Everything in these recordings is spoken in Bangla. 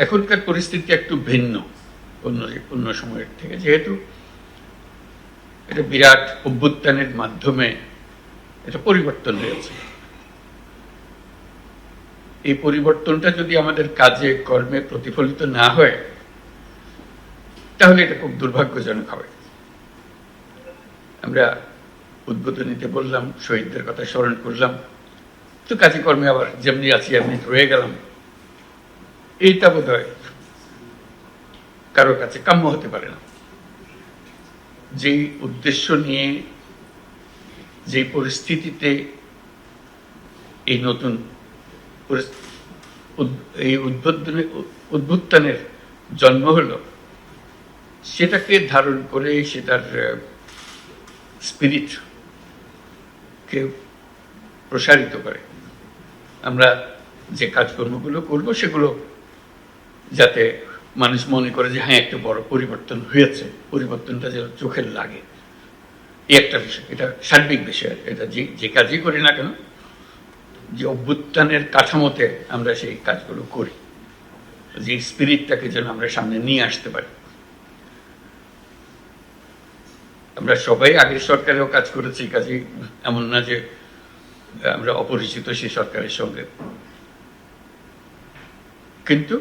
এখনকার পরিস্থিতি একটু ভিন্ন অন্য সময়ের থেকে, যেহেতু এটা বিরাট অভ্যুত্থানের মাধ্যমে এটা পরিবর্তন হয়েছে। এই পরিবর্তনটা যদি আমাদের কাজে কর্মে প্রতিফলিত না হয় তাহলে এটা খুব দুর্ভাগ্যজনক হবে। আমরা উদ্বোধনীতে বললাম, শহীদদের কথা স্মরণ করলাম, তো কাজে কর্মে আবার যেমনি আছি এমনি রয়ে গেলাম। এইটা বোধ হয় কারোর কাছে কাম্য হতে পারে না। যেই উদ্দেশ্য নিয়ে, যেই পরিস্থিতিতে এই নতুন এই উদ্বোধনের জন্ম হলো, সেটাকে ধারণ করে সেটার স্পিরিট কে প্রসারিত করে আমরা যে কাজকর্মগুলো করব সেগুলো যাতে মানুষ মনে করে যে হ্যাঁ একটা বড় পরিবর্তন হয়েছে, পরিবর্তনটা যেন চোখের লাগে, এই একটা বিষয়। এটা সার্বিক বিষয়। এটা যে কাজই করি না কেন, যে অভ্যুত্থানের কাঠামোতে আমরা সেই কাজগুলো করি, যে স্পিরিটটাকে যেন আমরা সামনে নিয়ে আসতে পারি। আমরা সবাই আগের সরকারেও কাজ করেছি, কাজে এমন না যে আমরা অপরিচিত সেই সরকারের সঙ্গে। কিন্তু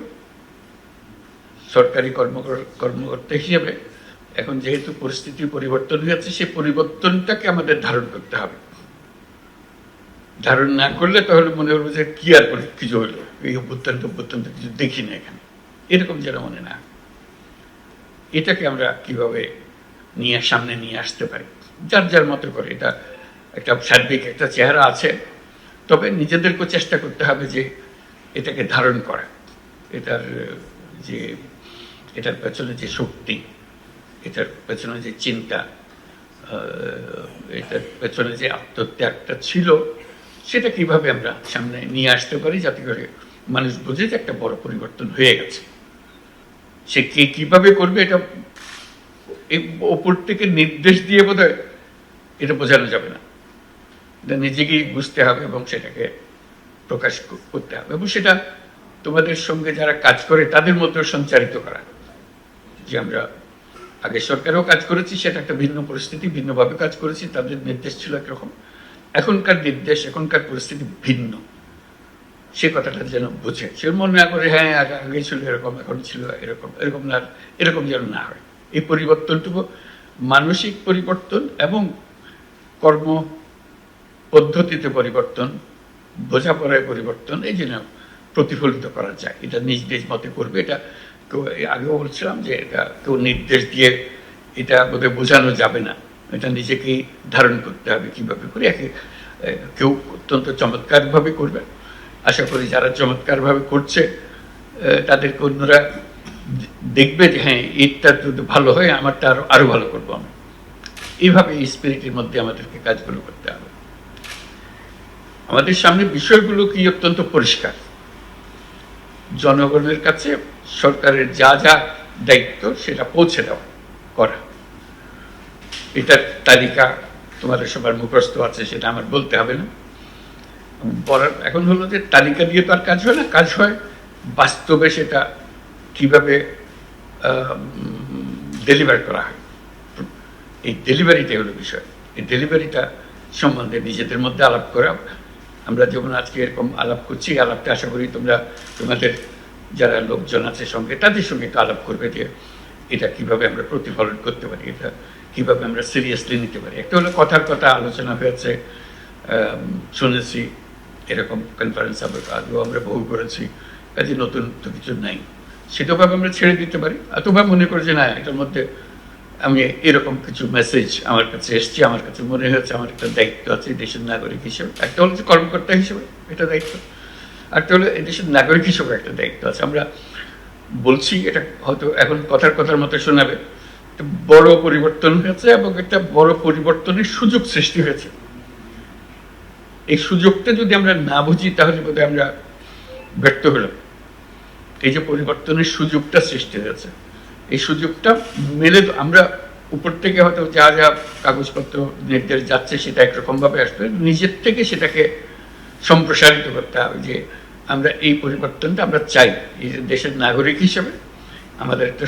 সরকারি কর্মকর্তা হিসেবে এখন যেহেতু পরিস্থিতির পরিবর্তন হয়েছে, সেই পরিবর্তনটাকে আমাদের ধারণ করতে হবে। ধারণ না করলে তাহলে মনে হবে যে কি আর কিছু হলো, এই অভ্যুত্থানটা কিছু দেখি না এখানে, এরকম যেন মনে না। এটাকে আমরা কিভাবে সামনে নিয়ে আসতে পারি, যার যার মতো করে। এটা একটা সার্বিক একটা চেহারা আছে, তবে নিজেদেরকেও চেষ্টা করতে হবে যে এটাকে ধারণ করা, এটার পেছনে যে শক্তি, এটার পেছনে যে চিন্তা, এটার পেছনে যে আত্মত্যাগটা ছিল, সেটা কিভাবে আমরা সামনে নিয়ে আসতে পারি, যাতে করে মানুষ বোঝে যে একটা বড় পরিবর্তন হয়ে গেছে। সে কে কিভাবে করবে এটা ওপর থেকে নির্দেশ দিয়ে বোধহয় এটা বোঝানো যাবে না। এটা নিজেকেই বুঝতে হবে এবং সেটাকে প্রকাশ করতে হবে, এবং সেটা তোমাদের সঙ্গে যারা কাজ করে তাদের মধ্যেও সঞ্চারিত করা। যে আমরা আগের সরকারেও কাজ করেছি, সেটা একটা ভিন্ন পরিস্থিতি, ভিন্নভাবে কাজ করেছি, তাদের নির্দেশ ছিল একরকম। এখনকার নির্দেশ, এখনকার পরিস্থিতি ভিন্ন, সে কথাটা যেন বুঝে, সে মনে না করে হ্যাঁ আগে ছিল এরকম, এখন ছিল এরকম, এরকম না, এরকম যেন না হয়। এই পরিবর্তনটুকু মানসিক পরিবর্তন এবং কর্ম পদ্ধতিতে পরিবর্তন, বোঝাপড়ায় পরিবর্তন, এই জন্য প্রতিফলিত করা যায়। এটা নিজ নিজ মতে করবে। এটা কেউ, আগেও বলছিলাম যে এটা কেউ নির্দেশ দিয়ে এটা বোধহয় বোঝানো যাবে না, এটা নিজেকেই ধারণ করতে হবে কিভাবে করে। কেউ অত্যন্ত চমৎকারভাবে করবে, আশা করি যারা চমৎকারভাবে করছে তাদেরকে অন্যরা দেখবে যে হ্যাঁ এটা যদি ভালো হয় আমারটা আরো ভালো করবো আমি। এইভাবে এই স্পিরিটের মধ্যে আমাদেরকে কাজগুলো করতে হবে। আমাদের সামনে বিষয়গুলো কি অত্যন্ত পরিষ্কার। জনগণের কাছে সরকারের যা যা দায়িত্ব সেটা পৌঁছে দেওয়া করা, এটার তালিকা তোমাদের সবার মুখস্থ আছে, সেটা আমার বলতে হবে না। এখন হলো যে তালিকা দিয়ে তো আর কাজ হয় না, কাজ হয় বাস্তবে সেটা কিভাবে ডেলিভার করা হয়। এই ডেলিভারিটাই হলো বিষয়। এই ডেলিভারিটা সম্বন্ধে নিজেদের মধ্যে আলাপ করা। আমরা যেমন আজকে এরকম আলাপ করছি, আলাপটা আশা করি তোমাদের যারা লোকজন আছে সঙ্গে, তাদের সঙ্গে একটু আলাপ করবে যে এটা কিভাবে আমরা প্রতিফলন করতে পারি, এটা কিভাবে আমরা সিরিয়াসলি নিতে পারি। একটা হলো কথার কথা আলোচনা হয়েছে, শুনেছি, এরকম কনফারেন্স আগেও আমরা বহু করেছি, কাজে নতুন তো কিছু নাই। সেটাভাবে আমরা ছেড়ে দিতে পারি, অথবা মনে করি যে না এটার মধ্যে আমি এরকম কিছু মেসেজ আমার কাছে এসছে, আমার কাছে মনে হয়েছে আমার একটা দায়িত্ব আছে দেশের নাগরিক হিসেবে। একটা হলো যে কর্মকর্তা হিসেবে এটা দায়িত্ব, একটা হলো দেশের নাগরিক হিসেবে একটা দায়িত্ব আছে। আমরা বলছি, এটা হয়তো এখন কথার মতো শোনাবে, বড় পরিবর্তন হয়েছে এবং একটা বড় পরিবর্তনের সুযোগ সৃষ্টি হয়েছে। এই সুযোগটা যদি আমরা না বুঝি তাহলে বোধহয় আমরা ব্যর্থ হলাম। এই যে পরিবর্তনের সুযোগটা সৃষ্টি হয়েছে, এই সুযোগটা মেলে আমরা উপর থেকে হয়তো যা যা কাগজপত্র নির্দেশ যাচ্ছে সেটা একরকম ভাবে আসবে, নিজের থেকে সেটাকে সম্প্রসারিত করতে হবে। যে আমরা এই পরিবর্তনটা আমরা চাই। এই দেশের নাগরিক হিসেবে আমাদের একটা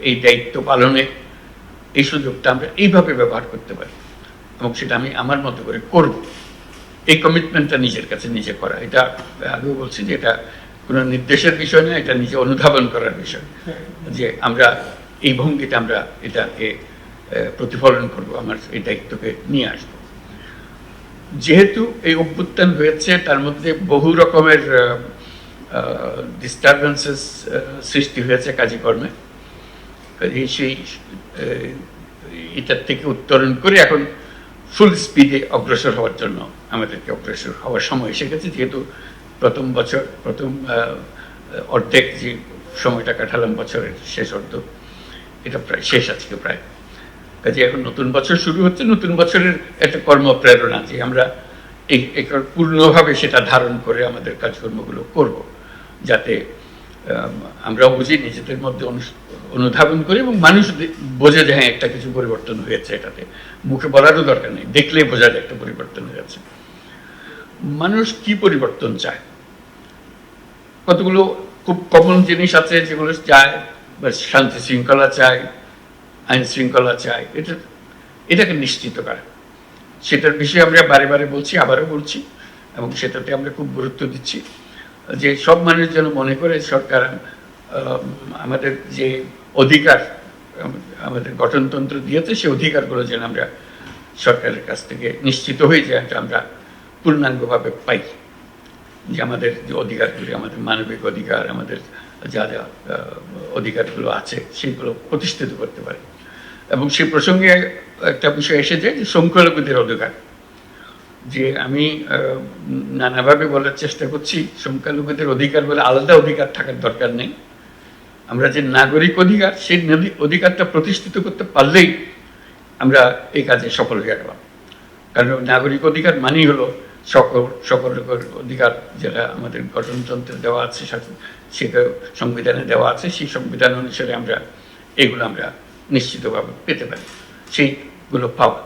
এই দায়িত্ব পালনে এই সুযোগটা আমরা এইভাবে ব্যবহার করতে পারি, এবং সেটা আমি আমার মতো করে করব। এই কমিটমেন্টটা নিজের কাছে নিজে করা, এটা আগেও বলছি যে এটা কোনো নির্দেশের বিষয় না, এটা নিজে অনুধাবন করার বিষয়, যে আমরা এই ভঙ্গিতে আমরা এটাকে প্রতিফলন করব, আমার এই দায়িত্বকে নিয়ে আসবো। যেহেতু এই অভ্যুত্থান হয়েছে, তার মধ্যে বহু রকমের ডিস্টারবেন্সেস সৃষ্টি হয়েছে কাজকর্মে, সেই এটার থেকে উত্তরণ করে এখন ফুল স্পিডে অগ্রসর হওয়ার জন্য আমাদেরকে অগ্রসর হওয়ার সময় এসে গেছে। যেহেতু প্রথম অর্ধেক যে সময়টা কাটালাম, বছরের শেষ অর্ধ, এটা প্রায় শেষ আজকে প্রায়। কাজে এখন নতুন বছর শুরু হচ্ছে, নতুন বছরের একটা কর্মপ্রেরণা যে আমরা এই পূর্ণভাবে সেটা ধারণ করে আমাদের কাজকর্মগুলো করব, যাতে আমরাও বুঝি, নিজেদের মধ্যে অনুধাবন করি, এবং মানুষ বোঝে যে হ্যাঁ একটা কিছু পরিবর্তন হয়েছে। এটাতে মুখে বলারও দরকার নেই, দেখলেই বোঝা যায় একটা পরিবর্তন হয়েছে। মানুষ কি পরিবর্তন চায়? কতগুলো খুব কমন জিনিস আছে যেগুলো চায়, শান্তি শৃঙ্খলা চায়, আইন শৃঙ্খলা চায়, এটাকে নিশ্চিত করা। সেটার বিষয়ে আমরা বারে বারে বলছি, আবারও বলছি, এবং সেটাতে আমরা খুব গুরুত্ব দিচ্ছি যে সব মানুষ যেন মনে করে সরকার আমাদের যে অধিকার আমাদের গঠনতন্ত্র দিয়েছে, সেই অধিকারগুলো যেন আমরা সরকারের কাছ থেকে নিশ্চিত হয়ে যায়, আমরা পূর্ণাঙ্গভাবে পাই। যে আমাদের যে অধিকারগুলি, আমাদের মানবিক অধিকার, আমাদের যা যা অধিকারগুলো আছে, সেগুলো প্রতিষ্ঠিত করতে পারি। এবং সেই প্রসঙ্গে একটা বিষয় এসে যায় যে সংখ্যালঘুদের অধিকার, যে আমি নানাভাবে বলার চেষ্টা করছি, সংখ্যালঘুদের অধিকার বলে আলাদা অধিকার থাকার দরকার নেই। আমরা যে নাগরিক অধিকার, সেই অধিকারটা প্রতিষ্ঠিত করতে পারলেই আমরা এই কাজে সফল হয়ে গেলাম। কারণ নাগরিক অধিকার মানেই হলো সকল অধিকার, যেটা আমাদের গঠনতন্ত্রে দেওয়া আছে, সেটা সংবিধানে দেওয়া আছে, সেই সংবিধান অনুসারে আমরা এগুলো আমরা নিশ্চিতভাবে পেতে পারি, সেইগুলো পাওয়া।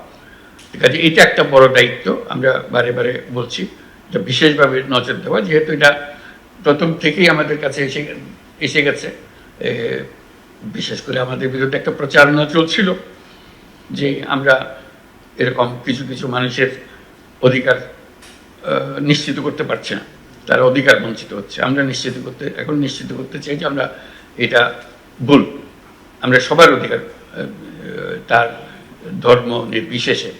কাজে এটা একটা বড় দায়িত্ব, আমরা বারে বারে বলছি, এটা বিশেষভাবে নজর দেওয়া, যেহেতু এটা প্রথম থেকেই আমাদের কাছে এসে গেছে। বিশেষ করে আমাদের বিরুদ্ধে একটা প্রচারণা চলছিল যে আমরা এরকম কিছু কিছু মানুষের অধিকার নিশ্চিত করতে পারছি না, তারা অধিকার বঞ্চিত হচ্ছে। আমরা এখন নিশ্চিত করতে চাই যে আমরা এটা ভুল, আমরা সবার অধিকার তার ধর্ম নির্বিশেষে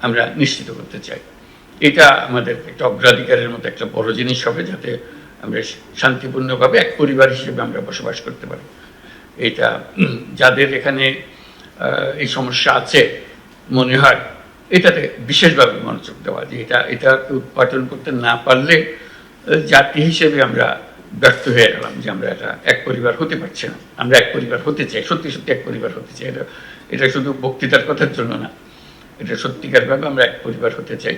আমরা নিশ্চিত করতে চাই। এটা আমাদের একটা অগ্রাধিকারের মতো একটা বড় জিনিস হবে, যাতে আমরা শান্তিপূর্ণভাবে এক পরিবার হিসেবে আমরা বসবাস করতে পারি। এটা যাদের এখানে এই সমস্যা আছে মনে হয়, এটাতে বিশেষভাবে মনোযোগ দেওয়া, যে এটাকে উৎপাদন করতে না পারলে জাতি হিসেবে আমরা ব্যর্থ হয়ে গেলাম, যে আমরা এটা এক পরিবার হতে পারছি না। আমরা এক পরিবার হতে চাই, সত্যি সত্যি এক পরিবার হতে চাই। এটা শুধু বক্তৃতার কথার জন্য না, এটা সত্যিকারভাবে আমরা এক পরিবার হতে চাই।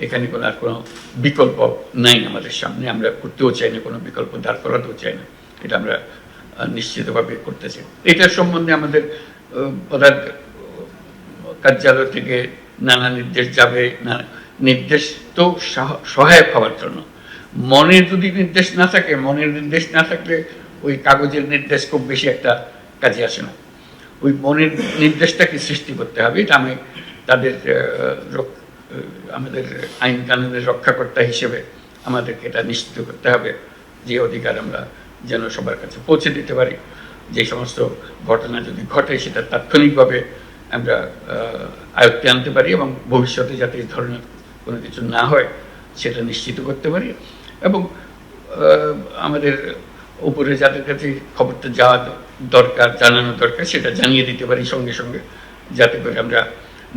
এখানে আর কোনো বিকল্প নাই আমাদের সামনে, আমরা করতেও চাই না, কোনো বিকল্প দাঁড় করাতেও চাই না, এটা আমরা নিশ্চিতভাবে করতে চাই। এটার সম্বন্ধে আমাদের প্রধান কার্যালয় থেকে নানা নির্দেশ যাবে, নির্দেশ তো সহায়ক হওয়ার জন্য। মনের যদি নির্দেশ না থাকে, মনের নির্দেশ না থাকলে ওই কাগজের নির্দেশ খুব বেশি একটা কাজে আসে না। ওই মনের নির্দেশটাকে সৃষ্টি করতে হবে, এটা আমি তাদের আমাদের আইন কানুনের রক্ষাকর্তা হিসেবে আমাদেরকে এটা নিশ্চিত করতে হবে যে অধিকার আমরা যেন সবার কাছে পৌঁছে দিতে পারি। যে সমস্ত ঘটনা যদি ঘটে, সেটা তাৎক্ষণিকভাবে আমরা আয়ত্তে আনতে পারি, এবং ভবিষ্যতে যাতে এই ধরনের কোনো কিছু না হয় সেটা নিশ্চিত করতে পারি। এবং আমাদের উপরে যাদের কাছে খবরটা যাওয়া দরকার, জানানো দরকার, সেটা জানিয়ে দিতে পারি সঙ্গে সঙ্গে, যাতে করে আমরা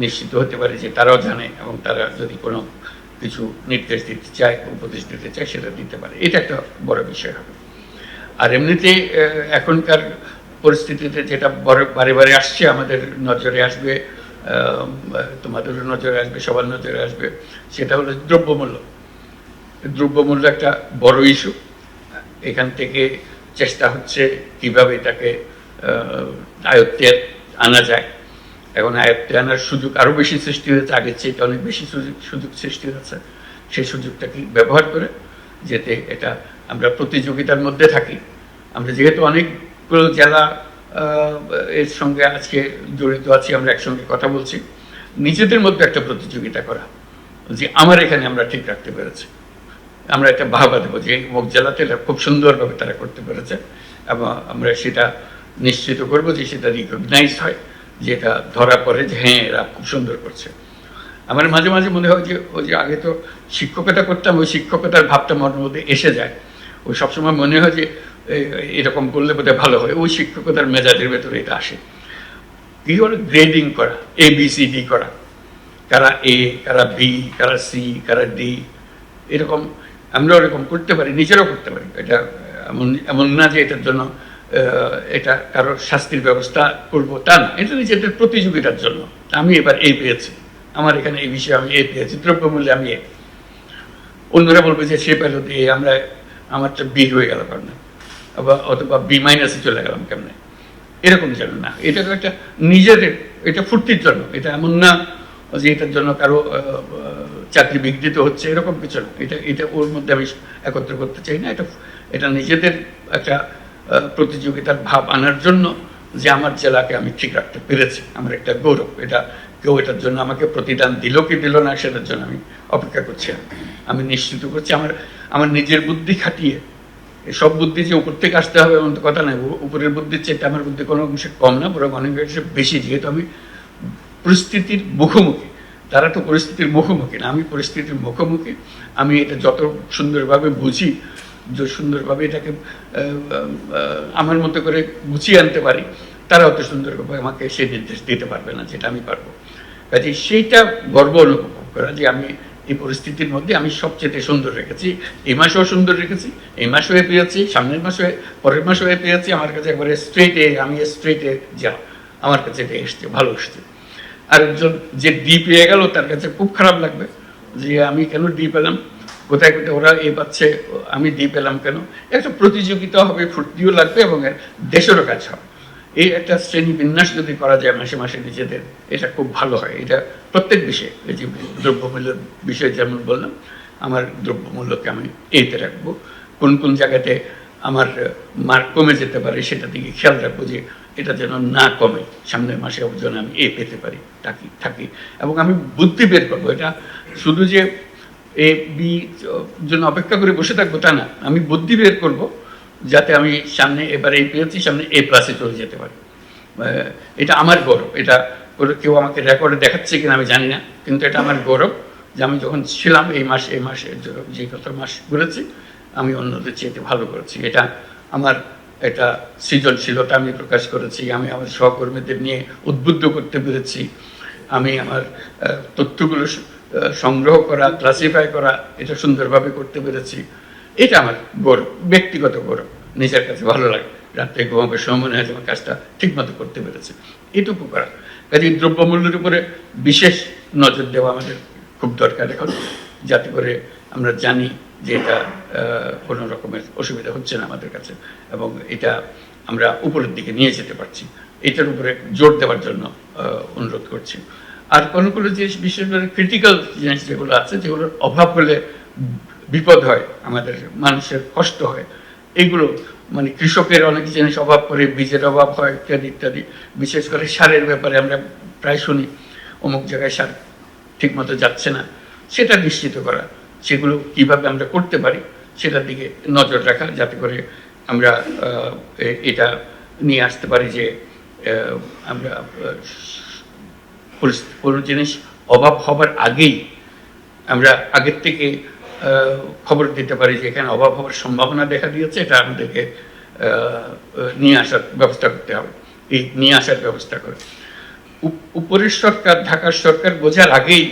নিশ্চিত হতে পারি যে তারাও জানে, এবং তারা যদি কোনো কিছু নির্দেশ দিতে চায়, উপদেশ দিতে চায়, সেটা দিতে পারে। এটা একটা বড় বিষয় হবে। আর এমনিতে এখনকার পরিস্থিতিতে যেটা বারে বারে আসছে, আমাদের নজরে আসবে, তোমাদেরও নজরে আসবে, সবার নজরে আসবে, সেটা হলো দ্রব্যমূল্য। দ্রব্যমূল্য একটা বড় ইস্যু। এখান থেকে চেষ্টা হচ্ছে কিভাবে এটাকে আয়ত্তে আনা যায়। এখন আয়ত্তে আনার সুযোগ আরও বেশি সৃষ্টি হয়েছে, আগের চেয়ে অনেক বেশি সুযোগ সৃষ্টি হয়েছে। সেই সুযোগটাকে ব্যবহার করে যাতে এটা আমরা প্রতিযোগিতার মধ্যে থাকি। আমরা যেহেতু অনেকগুলো জেলা এর সঙ্গে আজকে জড়িত আছি, আমরা একসঙ্গে কথা বলছি, নিজেদের মধ্যে একটা প্রতিযোগিতা করা যে আমার এখানে আমরা ঠিক রাখতে পেরেছি, আমরা একটা বাহবা দেবো যে অমুক জেলাতে এটা খুব সুন্দরভাবে তারা করতে পেরেছে, এবং আমরা সেটা নিশ্চিত করবো যে সেটা রিকগনাইজ হয়, যে এটা ধরা পড়ে যে হ্যাঁ এরা খুব সুন্দর করছে। আমার মাঝে মাঝে মনে হয় যে ওই যে আগে তো শিক্ষকতা করতাম, ওই শিক্ষকতার ভাবটা মনের মধ্যে এসে যায়, ওই সবসময় মনে হয় যে এরকম করলে বোধহয় ভালো হয়, ওই শিক্ষকতার মেজাজের ভেতরে এটা আসে। কি করে গ্রেডিং করা, ABCD করা, কারা A, কারা B, কারা C, কারা D, এরকম আমরা ওরকম করতে পারি, নিজেরাও করতে পারি। এটা এমন না যে এটার জন্য এটা কারোর শাস্তির ব্যবস্থা করব তা না, এটা নিজেদের প্রতিযোগিতার জন্য। আমি এবার A পেয়েছি, আমার এখানে এই বিষয়ে আমি A পেয়েছি, দ্রব্যমূল্যে আমি A, অন্যরা বলবে যে সে পেল দিয়ে আমরা আমারটা B হয়ে গেল কারণে, অথবা B মাইনাসে চলে গেলাম কেমনে, এরকম যেন না। এটা তো একটা নিজেদের, এটা ফুর্তির জন্য, এটা এমন না যে এটার জন্য কারো চাকরি বিঘ্নিত হচ্ছে, এরকম কিছু না। এটা ওর মধ্যে আমি একত্র করতে চাই না। এটা নিজেদের একটা প্রতিযোগিতার ভাব আনার জন্য, যে আমার জেলাকে আমি ঠিক রাখতে পেরেছি, আমার একটা গৌরব। এটা কেউ এটার জন্য আমাকে প্রতিদান দিল কি দিল না সেটার জন্য আমি অপেক্ষা করছি, আমি নিশ্চিত করছি আমার নিজের বুদ্ধি খাটিয়ে। সব বুদ্ধি যে উপর থেকে আসতে হবে এমন তো কথা নাই, উপরের বুদ্ধির চেয়ে আমার বুদ্ধি কোনো অংশে কম না, বরং অনেক অংশে বেশি, যেহেতু আমি পরিস্থিতির মুখোমুখি। তারা তো পরিস্থিতির মুখোমুখি না, আমি পরিস্থিতির মুখোমুখি। আমি এটা যত সুন্দরভাবে বুঝি, যত সুন্দরভাবে এটাকে আমার মতো করে গুছিয়ে আনতে পারি, তারা অত সুন্দরভাবে আমাকে সে নির্দেশ দিতে পারবে না যেটা আমি পারবো। কাজে সেইটা গর্ব অনুভব করা যে আমি এই পরিস্থিতির মধ্যে আমি সবচেয়ে সুন্দর রেখেছি, এই মাসেও সুন্দর রেখেছি, এই মাসেও পেয়েছি, সামনের মাসে, পরের মাসেও পেয়েছি। আমার কাছে একবারে স্ট্রেটে, আমি স্ট্রেটে যা, আমার কাছে এটা এসছে, ভালো এসছে। আরেকজন যে ডি পেয়ে গেল তার কাছে খুব খারাপ লাগবে যে আমি কেন ডি পেলাম, কোথায় কোথায় ওরা এ পাচ্ছে, আমি ডি পেলাম কেন। একটা প্রতিযোগিতা হবে, ফুর্তিও লাগবে, এবং দেশেরও কাজ হবে। এই একটা শ্রেণী বিন্যাস যদি করা যায় মাসে মাসে নিজেদের, এটা খুব ভালো হয়। এটা প্রত্যেক বিষয়ে, এই যে দ্রব্যমূল্যের বিষয়ে যেমন বললাম, আমার দ্রব্যমূল্যকে আমি এতে রাখবো, কোন কোন জায়গাতে আমার মার্ক কমে যেতে পারে সেটা দিকে খেয়াল রাখবো, যে এটা যেন না কমে, সামনের মাসে যেন আমি পেতে পারি থাকি। এবং আমি বুদ্ধি বের করবো, এটা শুধু যে বি জন্য অপেক্ষা করে বসে থাকবো তা না, আমি বুদ্ধি বের করবো যাতে আমি সামনে এবার পেয়েছি, সামনে প্লাসে চলে যেতে পারি। এটা আমার গৌরব। এটা কেউ আমাকে রেকর্ডে দেখাচ্ছে কিনা আমি জানি না, কিন্তু এটা আমার গৌরব যে আমি যখন ছিলাম এই মাসে যে কত মাস ঘুরেছি, আমি অন্যদের চেয়ে ভালো করেছি। এটা আমার একটা সৃজনশীলতা আমি প্রকাশ করেছি, আমি আমার সহকর্মীদের নিয়ে উদ্বুদ্ধ করতে পেরেছি, আমি আমার তথ্যগুলো সংগ্রহ করা, ক্লাসিফাই করা, এটা সুন্দরভাবে করতে পেরেছি। এটা আমার গৌরব, ব্যক্তিগত গৌরব, নিজের কাছে ভালো লাগে। রাত্রে ঘুমাবার সময় মনে হয় আমার কাজটা ঠিকমতো করতে পেরেছে, এটুকু করা। কাজে দ্রব্যমূল্যের উপরে বিশেষ নজর দেওয়া আমাদের খুব দরকার এখন, যাতে করে আমরা জানি যে এটা কোনো রকমের অসুবিধা হচ্ছে না আমাদের কাছে, এবং এটা আমরা উপরের দিকে নিয়ে যেতে পারছি। এটার উপরে জোর দেওয়ার জন্য অনুরোধ করছি। আর কোনো কোনো জিনিস, বিশেষ করে ক্রিটিক্যাল জিনিস যেগুলো আছে, যেগুলোর অভাব হলে বিপদ হয়, আমাদের মানুষের কষ্ট হয়, এইগুলো মানে কৃষকের অনেক জিনিস অভাব করে, বীজের অভাব হয় ইত্যাদি ইত্যাদি। বিশেষ করে সারের ব্যাপারে আমরা প্রায় শুনি অমুক জায়গায় সার ঠিকমতো যাচ্ছে না, সেটা নিশ্চিত করা, সেগুলো কিভাবে আমরা করতে পারি সেটার দিকে নজর রাখা, যাতে করে আমরা এটা নিয়ে আসতে পারি যে আমরা কোনো জিনিস অভাব হবার আগেই আমরা আগের থেকে খবর দিতে পারি যে এখানে অভাব হওয়ার সম্ভাবনা দেখা দিয়েছে, এটা আমাদেরকে নিয়ে আসার ব্যবস্থা করতে হবে। এই নিয়ে আসার ব্যবস্থা করে উপরের সরকার, ঢাকার সরকার বোঝার আগেই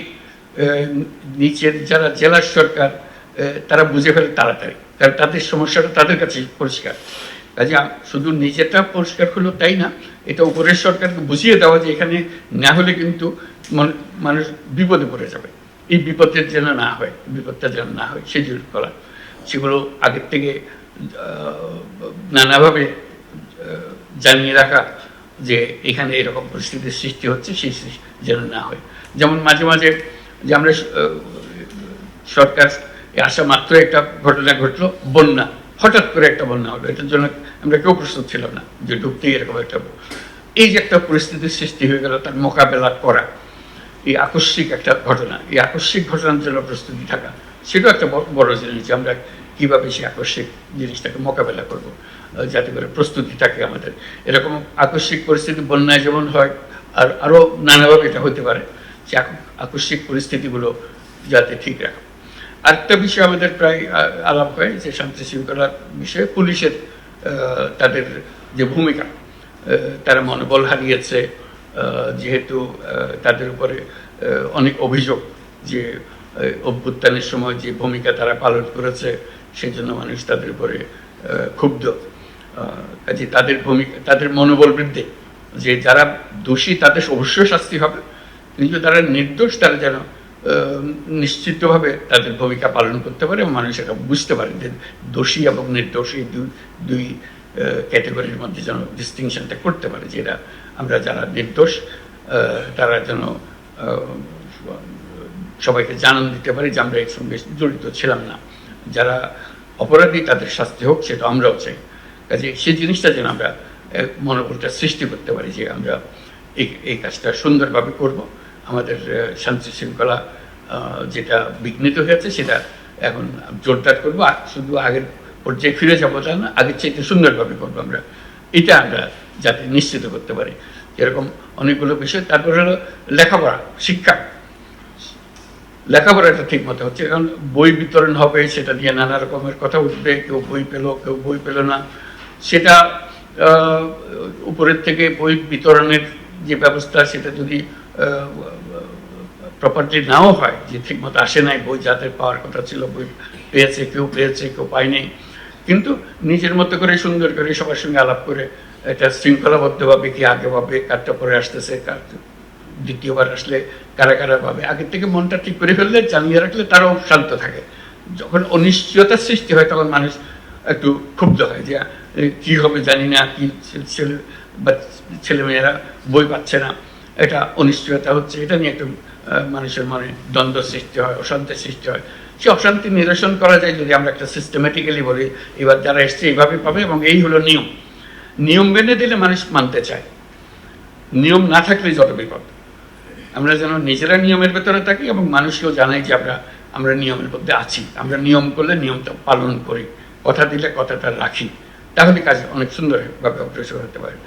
নিচের যারা জেলার সরকার তারা বুঝে ফেলে তাড়াতাড়ি, কারণ তাদের সমস্যাটা তাদের কাছে পরিষ্কার। কাজে শুধু নিজেটা পরিষ্কার হলো তাই না, এটা উপরের সরকারকে বুঝিয়ে দেওয়া যে এখানে না হলে কিন্তু মানুষ বিপদে পড়ে যাবে, এই বিপদের যেন না হয়, বিপদটা যেন না হয় সেগুলো করা, সেগুলো আগের থেকে নানাভাবে জানিয়ে রাখা যে এখানে এরকম পরিস্থিতির সৃষ্টি হচ্ছে, সেই যেন না হয়। যেমন মাঝে মাঝে যে আমরা সরকার এই আসা মাত্র একটা ঘটনা ঘটলো, বন্যা, হঠাৎ করে একটা বন্যা হলো, এটার জন্য আমরা কেউ প্রস্তুত ছিলাম না যে ঢুকতেই এরকম একটা, এই যে একটা পরিস্থিতির সৃষ্টি হয়ে গেল, তার মোকাবেলা করা, এই আকস্মিক একটা ঘটনা, এই আকস্মিক ঘটনার জন্য প্রস্তুতি থাকা, সেটাও একটা বড় জিনিস যে আমরা কীভাবে সেই আকস্মিক জিনিসটাকে মোকাবেলা করব, যাতে করে প্রস্তুতি থাকে আমাদের। এরকম আকস্মিক পরিস্থিতি বন্যায় যেমন হয়, আর আরও নানাভাবে এটা হতে পারে, যে আকস্মিক পরিস্থিতিগুলো যাতে ঠিক রাখা। আরেকটা বিষয় আমাদের প্রায় আলাপ হয় যে শান্তি শৃঙ্খলার বিষয়ে পুলিশের তাদের যে ভূমিকা, তারা মনোবল হারিয়েছে, যেহেতু তাদের উপরে অনেক অভিযোগ যে অভ্যুত্থানের সময় যে ভূমিকা তারা পালন করেছে সেই জন্য মানুষ তাদের উপরে ক্ষুব্ধ। কাজে তাদের ভূমিকা, তাদের মনোবল বৃদ্ধি, যে যারা দোষী তাদের অবশ্যই শাস্তি হবে, কিন্তু তারা নির্দোষ, তারা যেন নিশ্চিতভাবে তাদের ভূমিকা পালন করতে পারে এবং মানুষ এটা বুঝতে পারে যে দোষী এবং নির্দোষ এই দুই ক্যাটেগরির মধ্যে যেন ডিস্টিংশনটা করতে পারে, যে এরা আমরা যারা নির্দোষ তারা যেন সবাইকে জানান দিতে পারি যে আমরা এর সঙ্গে জড়িত ছিলাম না, যারা অপরাধী তাদের শাস্তি হোক, সেটা আমরাও চাই। কাজে সেই জিনিসটা যেন আমরা মনোবলটা সৃষ্টি করতে পারি যে আমরা এই কাজটা সুন্দরভাবে করব, আমাদের শান্তি শৃঙ্খলা যেটা বিঘ্নিত হয়েছে সেটা এখন জোরদার করবো, শুধু আগের পর্যায়ে ফিরে যাবো তা না, আগের চাইতে সুন্দরভাবে করবো আমরা, এটা আমরা যাতে নিশ্চিত করতে পারি। এরকম অনেকগুলো বিষয়। তারপর হলো লেখাপড়া, শিক্ষা, লেখাপড়াটা ঠিক মতো হচ্ছে, কারণ বই বিতরণ হবে, সেটা নিয়ে নানা রকমের কথা উঠবে, কেউ বই পেলো কেউ বই পেলো না, সেটা উপরের থেকে বই বিতরণের যে ব্যবস্থা সেটা যদি প্রপারলি নাও হয়, যে ঠিক মতো আসে নাই বই, যাদের পাওয়ার কথা ছিল বই পেয়েছে, কেউ পায়নি, কিন্তু নিজের মতো করে সুন্দর করে সবার সঙ্গে আলাপ করে এটা শৃঙ্খলাবদ্ধভাবে কি আগে ভাবে কারটা পরে আসতেছে, কার দ্বিতীয়বার আসলে কারা কারা ভাবে, আগের থেকে মনটা ঠিক করে ফেললে, জানিয়ে রাখলে তারাও শান্ত থাকে। যখন অনিশ্চয়তার সৃষ্টি হয় তখন মানুষ একটু ক্ষুব্ধ হয় যে কি হবে জানি না, কি ছেলেমেয়েরা বই পাচ্ছে না, এটা অনিশ্চয়তা হচ্ছে, এটা নিয়ে একটু মানুষের মনে দ্বন্দ্ব সৃষ্টি হয়, অশান্তির সৃষ্টি হয়। সে অশান্তি নিরসন করা যায় যদি আমরা একটা সিস্টেমেটিক্যালি বলি, এবার যারা এসছে এইভাবে পাবে এবং এই হলো নিয়ম, নিয়ম মেনে দিলে মানুষ মানতে চায়, নিয়ম না থাকলে যত বিপদ। আমরা যেন নিজেরা নিয়মের ভেতরে থাকি এবং মানুষকেও জানাই যে আমরা নিয়মের মধ্যে আছি, আমরা নিয়ম করলে নিয়মটা পালন করি, কথা দিলে কথাটা রাখি, তাহলে কাজ অনেক সুন্দরভাবে অগ্রসর হতে পারে।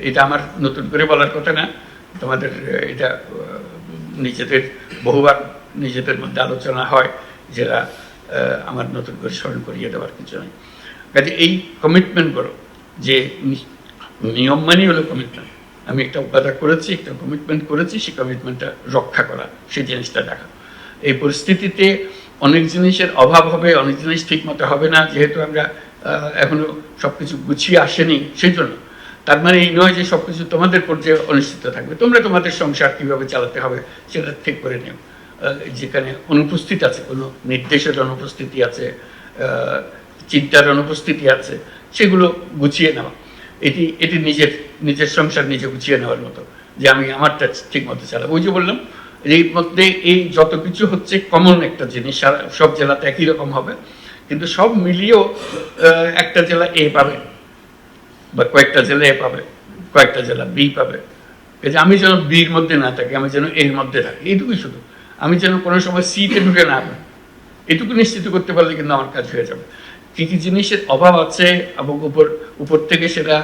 এটা আমার নতুন করে বলার কথা না, তোমাদের এটা নিজেদের বহুবার নিজেদের মধ্যে আলোচনা হয়, যেটা আমার নতুন করে স্মরণ করিয়ে দেওয়ার কিছু নেই। কাজে এই কমিটমেন্টগুলো, যে নিয়ম মানি হলো কমিটমেন্ট, আমি একটা ওয়াদা করেছি, একটা কমিটমেন্ট করেছি, সেই কমিটমেন্টটা রক্ষা করা, সেই জিনিসটা দেখা। এই পরিস্থিতিতে অনেক জিনিসের অভাব হবে, অনেক জিনিস ঠিক মতো হবে না, যেহেতু আমরা এখনো সবকিছু গুছিয়ে আসেনি, সেই জন্য। তার মানে এই নয় যে সবকিছু তোমাদের পর্যায়ে অনিশ্চিত থাকবে, তোমরা তোমাদের সংসার কিভাবে চালাতে হবে সেটা ঠিক করে নিও। যেখানে অনুপস্থিত আছে, কোনো নির্দেশের অনুপস্থিতি আছে, চিন্তার অনুপস্থিতি আছে, সেগুলো গুছিয়ে নেওয়া, এটি নিজের সংসার নিজে গুছিয়ে নেওয়ার মতো, যে আমি আমারটা ঠিক মতো চালাবো। ওই যে বললাম, এর মধ্যে এই যত কিছু হচ্ছে কমন একটা জিনিস, সব জেলাতে একই রকম হবে, কিন্তু সব মিলিয়েও একটা জেলা এ পাবে, বা কয়েকটা জেলা এ পাবে, কয়েকটা জেলা বি পাবে। আমি যেন বির মধ্যে না থাকি, আমি যেন এর মধ্যে থাকি, এইটুকুই শুধু। আমি যেন কোনো সময় সিতে ঢুকে না পাই, এটুকু নিশ্চিত করতে পারলে কিন্তু আমার কাজ হয়ে যাবে। কি কি জিনিসের অভাব আছে এবং উপর থেকে সেটা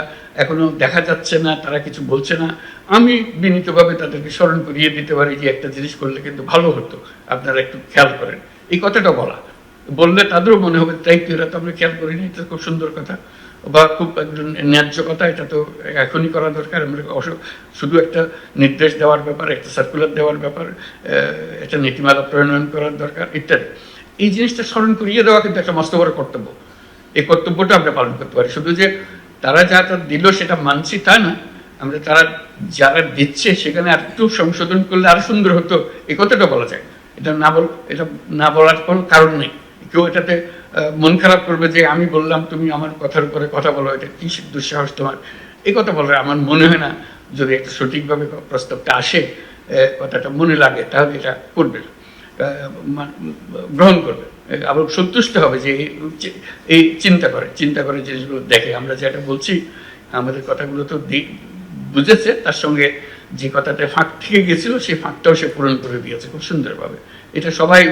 এখনো দেখা যাচ্ছে না, তারা কিছু বলছে না, আমি বিনীতভাবে তাদেরকে স্মরণ করিয়ে দিতে পারি যে একটা জিনিস করলে কিন্তু ভালো হতো, আপনারা একটু খেয়াল করেন, এই কথাটা বললে তাদেরও মনে হবে তাই তো, এরা তো আমরা খেয়াল করিনি, এটা খুব সুন্দর কথা বা খুব ন্যায্য কথা, এটা তো এখনই করা দরকার। আমরা শুধু একটা নির্দেশ দেওয়ার ব্যাপার, একটা সার্কুলার দেওয়ার ব্যাপার, একটা নীতিমালা প্রণয়ন করার দরকার ইত্যাদি। এই জিনিসটা স্মরণ করিয়ে দেওয়া কিন্তু একটা মস্ত বড় কর্তব্য। এই কর্তব্যটা আমরা পালন করতে পারি, শুধু যে তারা যা দিল সেটা মানছি তা না, আমরা তারা যারা দিচ্ছে সেখানে আর একটু সংশোধন করলে আরো সুন্দর হতো, এই কথাটা বলা যায়। এটা না বলার কোনো কারণ নেই। কেউ এটাতে মন খারাপ করবে যে আমি বললাম তুমি আমার কথার উপরে কথা বলো, এটা কি দুঃসাহস তোমার, এই কথা বলে আমার মনে হয় না। যদি একটা সঠিকভাবে প্রস্তাবটা আসে, কথাটা মনে লাগে, তাহলে এটা করবে, গ্রহণ করবে। আবার সন্তুষ্ট হবে যে এই চিন্তা করে জিনিসগুলো দেখে। আমরা যেটা বলছি আমাদের কথাগুলো তো বুঝেছে, তার সঙ্গে যে কথাটা ফাঁক থেকে গেছিল সেই ফাঁকটাও সে পূরণ করে দিয়েছে খুব সুন্দরভাবে। এটা সবাই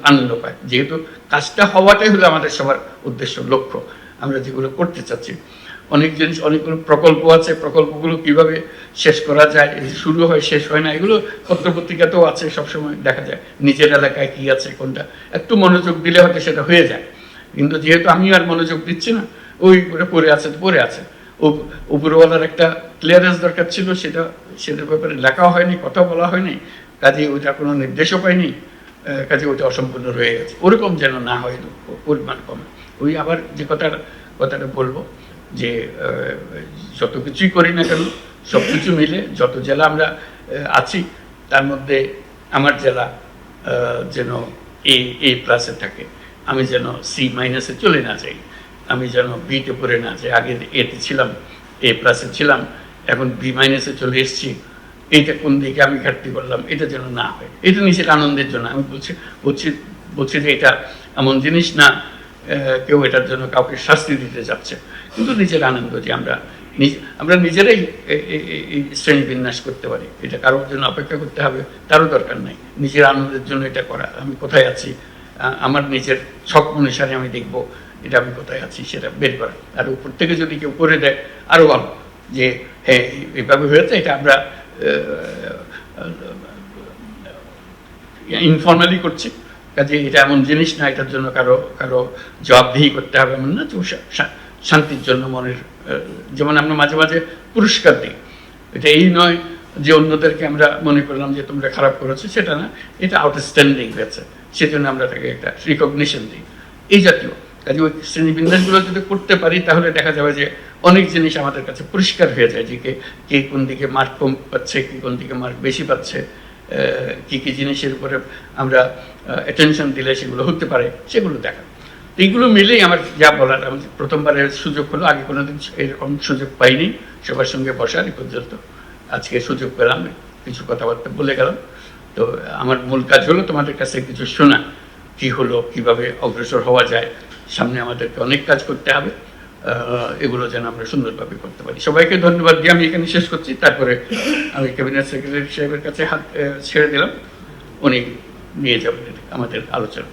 আনন্দ পায়, যেহেতু কাজটা হওয়াটাই হলো আমাদের সবার উদ্দেশ্য, লক্ষ্য। আমরা যেগুলো করতে চাচ্ছি, অনেক জিনিস, অনেকগুলো প্রকল্প আছে, প্রকল্পগুলো কিভাবে শেষ করা যায়, শুরু হয় শেষ হয় না, এগুলো পত্রপত্রিকাতেও আছে, সবসময় দেখা যায় নিজের এলাকায় কি আছে কোনটা, একটু মনোযোগ দিলে হয়তো সেটা হয়ে যায়। কিন্তু যেহেতু আমি আর মনোযোগ দিচ্ছি না, ওই পড়ে আছে উপরওয়ালার একটা ক্লিয়ারেন্স দরকার ছিল, সেটার ব্যাপারে লেখাও হয়নি, কথা বলা হয়নি, কাজে ওইটা কোনো নির্দেশও পাইনি, কাজে ওইটা অসম্পূর্ণ রয়ে গেছে। ওরকম যেন না হয়, পরিমাণ কমে। ওই আবার যে কথাটা বলবো যে যত কিছুই করি না কেন, সব কিছু মিলে যত জেলা আমরা আছি তার মধ্যে আমার জেলা যেন A+ থাকে, আমি যেন C- চলে না যাই, আমি যেন বিতে পড়ে না যাই। আগে এতে ছিলাম, A+ ছিলাম, এখন B- চলে এসেছি, এইটা কোন দিকে আমি ঘাটতি করলাম, এটা যেন না হয়। এটা নিজের আনন্দের জন্য আমি বলছি যে এটা এমন জিনিস না কেউ এটার জন্য কাউকে শাস্তি দিতে যাচ্ছে, কিন্তু নিজের আনন্দ যে আমরা নিজেরাই এই শ্রেণী বিন্যাস করতে পারি। এটা কারোর জন্য অপেক্ষা করতে হবে তারও দরকার নাই, নিজের আনন্দের জন্য এটা করা। আমি কোথায় আছি, আমার নিজের ছক অনুসারে আমি দেখবো এটা আমি কোথায় আছি, সেটা বের করা। আর উপর থেকে যদি কেউ করে দেয় আরো ভালো, যে হ্যাঁ এইভাবে হয়েছে, এটা আমরা ইনফর্মালি করছি, কাজে এটা এমন জিনিস না এটার জন্য কারো জবাবদিহি করতে হবে, এমন না। শান্তির জন্য মনের, যেমন আমরা মাঝে মাঝে পুরস্কার দিই, এটা এই নয় যে অন্যদেরকে আমরা মনে করলাম যে তোমরা খারাপ করেছো, সেটা না, এটা আউটস্ট্যান্ডিং হয়েছে, সেজন্য আমরা তাকে একটা রিকগনিশন দিই, এই জাতীয়। কাজে ওই শ্রেণীবিন্যাসগুলো যদি করতে পারি তাহলে দেখা যাবে যে অনেক জিনিস আমাদের কাছে পরিষ্কার হয়ে যায়, যে কে কোন দিকে মার্ক কম পাচ্ছে, কি কোন দিকে মার্ক বেশি পাচ্ছে, কি জিনিসের উপরে আমরা অ্যাটেনশন দিলে সেগুলো হতে পারে, সেগুলো দেখা। এইগুলো মিলেই আমার যা বলার, আমি প্রথমবারের সুযোগ হলো, আগে কোনোদিন এরকম সুযোগ পাইনি সবার সঙ্গে বসার। এই পর্যন্ত আজকে সুযোগ পেলাম, কিছু কথাবার্তা বলে গেলাম। তো আমার মূল কাজ হলো তোমাদের কাছে কিছু শোনা, কি হলো, কিভাবে অগ্রসর হওয়া যায়, সামনে আমাদেরকে অনেক কাজ করতে হবে, এগুলো যেন আমরা সুন্দরভাবে করতে পারি। সবাইকে ধন্যবাদ দিয়ে আমি এখানে শেষ করছি। তারপরে আমি ক্যাবিনেট সেক্রেটারি সাহেবের কাছে হাত ছেড়ে দিলাম, উনি নিয়ে যাবেন আমাদের আলোচনা।